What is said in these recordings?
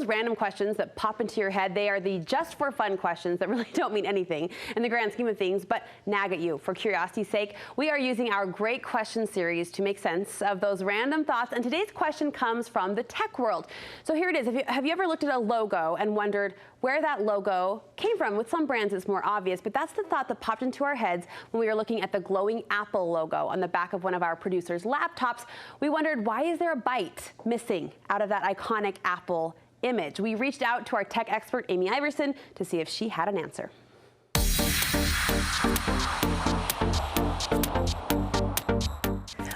those random questions that pop into your head. They are the just for fun questions that really don't mean anything in the grand scheme of things, but nag at you for curiosity's sake. We are using our Great Question series to make sense of those random thoughts, and today's question comes from the tech world. So here it is. Have you ever looked at a logo and wondered where that logo came from? With some brands it's more obvious, but that's the thought that popped into our heads when we were looking at the glowing Apple logo on the back of one of our producers' laptops. We wondered, why is there a bite missing out of that iconic Apple image? We reached out to our tech expert, Amy Iverson, to see if she had an answer.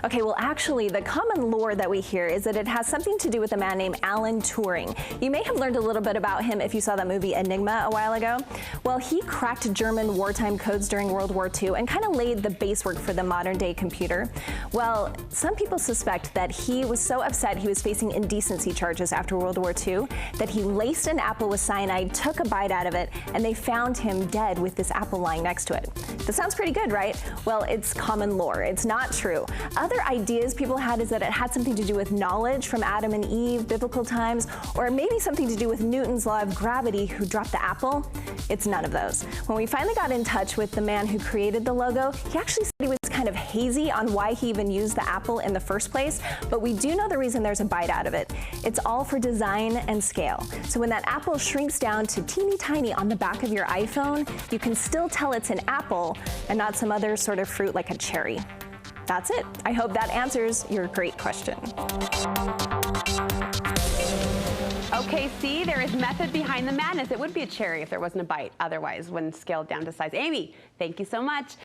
Okay, well, actually, the common lore that we hear is that it has something to do with a man named Alan Turing. You may have learned a little bit about him if you saw that movie Enigma a while ago. Well, he cracked German wartime codes during World War II and kind of laid the base work for the modern-day computer. Well, some people suspect that he was so upset he was facing indecency charges after World War II that he laced an apple with cyanide, took a bite out of it, and they found him dead with this apple lying next to it. That sounds pretty good, right? Well, it's common lore. It's not true. Other ideas people had is that it had something to do with knowledge from Adam and Eve, biblical times, or maybe something to do with Newton's law of gravity, who dropped the apple. It's none of those. When we finally got in touch with the man who created the logo, he actually said he was kind of hazy on why he even used the apple in the first place, but we do know the reason there's a bite out of it. It's all for design and scale. So when that apple shrinks down to teeny tiny on the back of your iPhone, you can still tell it's an apple and not some other sort of fruit like a cherry. That's it. I hope that answers your great question. Okay, see, there is method behind the madness. It would be a cherry if there wasn't a bite otherwise when scaled down to size. Amy, thank you so much.